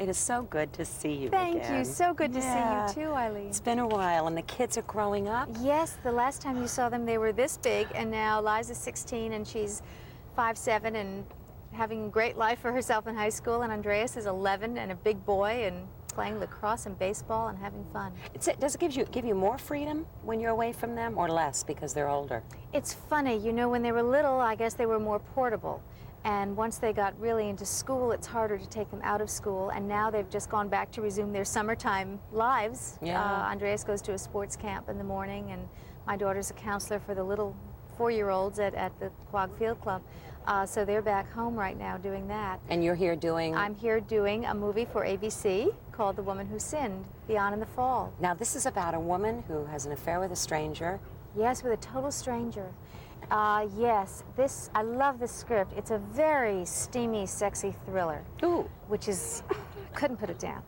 It is so good to see you Thank again. you. So good to see you too, Eileen. It's been a while, and the kids are growing up. Yes, the last time you saw them, they were this big, and now Liza's 16, and she's 5'7", and having a great life for herself in high school, and Andreas is 11 and a big boy and playing lacrosse and baseball and having fun. Does it give you more freedom when you're away from them, or less because they're older? It's funny, you know, when they were little, I guess they were more portable. And once they got really into school, it's harder to take them out of school. And now they've just gone back to resume their summertime lives. Yeah. Andreas goes to a sports camp in the morning, and my daughter's a counselor for the little 4-year-olds at the Quag Field Club. So they're back home right now doing that. And you're here doing? I'm here doing a movie for ABC called The Woman Who Sinned, Beyond in the Fall. Now, this is about a woman who has an affair with a stranger. Yes, with a total stranger. Yes, I love this script. It's a very steamy, sexy thriller. Ooh. Which is, couldn't put it down.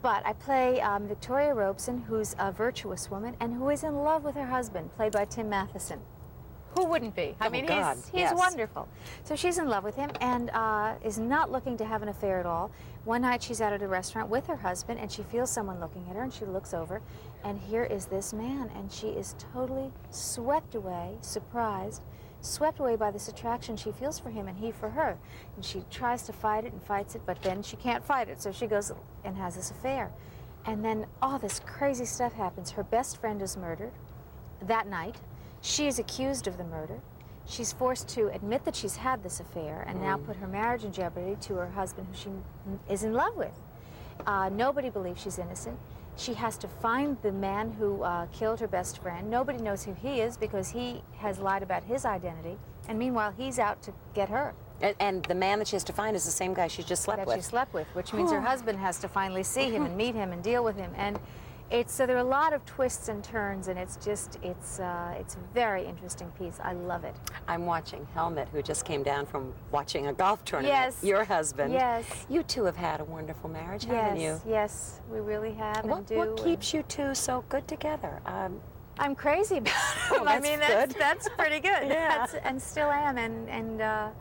But I play Victoria Robeson, who's a virtuous woman and who is in love with her husband, played by Tim Matheson. Who wouldn't be? I mean, he's wonderful. So she's in love with him and is not looking to have an affair at all. One night she's out at a restaurant with her husband and she feels someone looking at her, and she looks over, and here is this man, and she is totally swept away, surprised, swept away by this attraction she feels for him and he for her. And she tries to fight it and fights it, but then she can't fight it, so she goes and has this affair. And then all this crazy stuff happens. Her best friend is murdered that night. She is accused of the murder. She's forced to admit that she's had this affair and now put her marriage in jeopardy to her husband, who she is in love with. Nobody believes she's innocent. She has to find the man who killed her best friend. Nobody knows who he is because he has lied about his identity, and meanwhile he's out to get her. And the man that she has to find is the same guy she just slept with. That she slept with, which means her husband has to finally see him and meet him and deal with him. And so there are a lot of twists and turns, and it's a very interesting piece. I love it. I'm watching Helmut, who just came down from watching a golf tournament. Yes. Your husband. Yes. You two have had a wonderful marriage, haven't you? Yes, we really have and do. What keeps you two so good together? I'm crazy about him. Oh, that's good. That's pretty good. Yeah. And still am, and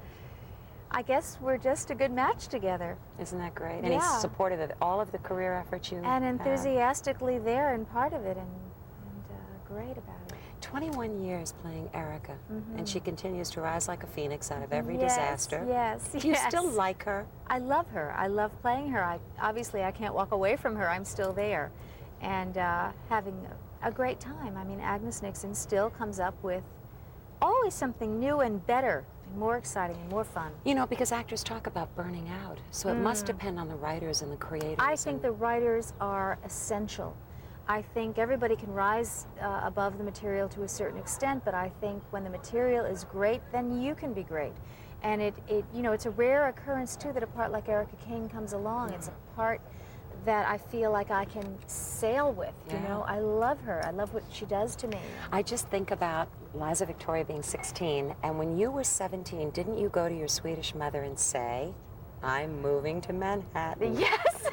I guess we're just a good match together. Isn't that great? And Yeah. he's supportive of all of the career efforts you And have. enthusiastically there and part of it, and great about it. 21 years playing Erica, and she continues to rise like a phoenix out of every Yes, disaster. yes, Do you yes. still like her? I love her. I love playing her. Obviously, I can't walk away from her. I'm still there, and having a great time. I mean, Agnes Nixon still comes up with always something new and better, and more exciting and more fun. You know, because actors talk about burning out, so it must depend on the writers and the creators. I think the writers are essential. I think everybody can rise above the material to a certain extent, but I think when the material is great, then you can be great. And you know, it's a rare occurrence too that a part like Erica Kane comes along. It's a part that I feel like I can sail with, you know. I love her. I love what she does to me. I just think about Liza Victoria being 16, and when you were 17, didn't you go to your Swedish mother and say, I'm moving to Manhattan? Yes!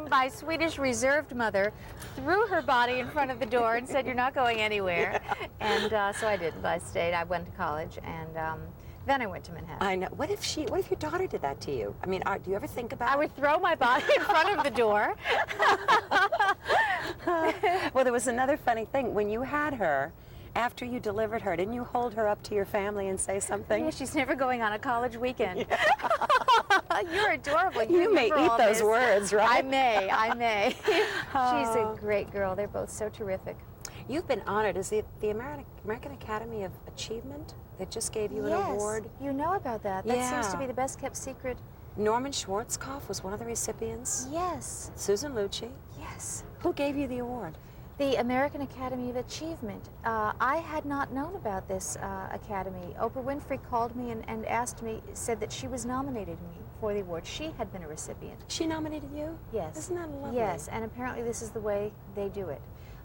My Swedish reserved mother threw her body in front of the door and said, you're not going anywhere. And so I didn't. I stayed. I went to college, and then I went to Manhattan. I know. What if your daughter did that to you? I mean, do you ever think about I would throw my body in front of the door. Well, there was another funny thing. When you had her, after you delivered her, didn't you hold her up to your family and say something? Yeah, she's never going on a college weekend. You're adorable. You may eat those words, right? I may. She's a great girl. They're both so terrific. You've been honored. Is it the American Academy of Achievement that just gave you an award? You know about that. That seems to be the best kept secret. Norman Schwarzkopf was one of the recipients. Yes. Susan Lucci. Yes. Who gave you the award? The American Academy of Achievement. I had not known about this academy. Oprah Winfrey called me and asked me, said that she was nominated me for the award. She had been a recipient. She nominated you? Yes. Isn't that lovely? Yes, and apparently this is the way they do it.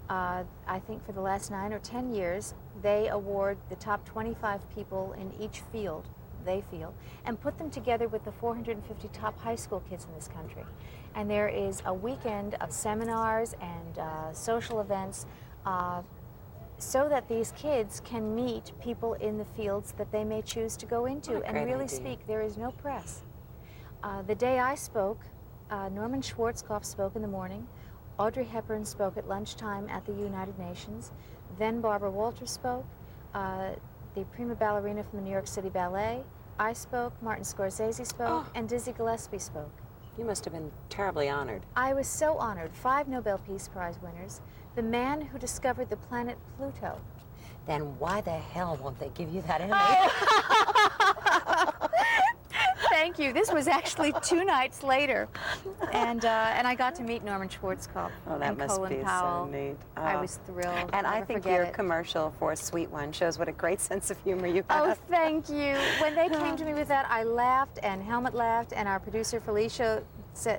I think for the last 9 or 10 years, they award the top 25 people in each field, they feel, and put them together with the 450 top high school kids in this country. And there is a weekend of seminars and social events so that these kids can meet people in the fields that they may choose to go into and really speak. There is no press. The day I spoke Norman Schwarzkopf spoke in the morning. Audrey Hepburn spoke at lunchtime at the United Nations. Then Barbara Walters spoke, the prima ballerina from the New York City Ballet. I spoke, Martin Scorsese spoke, and Dizzy Gillespie spoke. You must have been terribly honored. I was so honored. 5 Nobel Peace Prize winners. The man who discovered the planet Pluto. Then why the hell won't they give you that Emmy? Thank you. This was actually 2 nights later, and I got to meet Norman Schwarzkopf and Colin Powell. So neat. Oh. I was thrilled. And I think your commercial for Sweet One shows what a great sense of humor you have. Oh, thank you. When they came to me with that, I laughed, and Helmut laughed, and our producer Felicia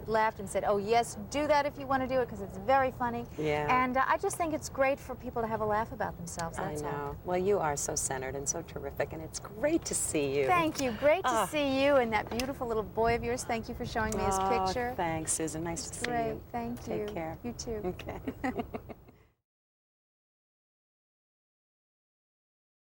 laughed and said, "Oh yes, do that if you want to do it, because it's very funny." Yeah. And I just think it's great for people to have a laugh about themselves. That's I know. all. Well, you are so centered and so terrific, and it's great to see you. Thank you. Great to see you and that beautiful little boy of yours. Thank you for showing me his picture. Thanks, Susan. Nice to see you. Great. Thank you. Take care. You too. Okay.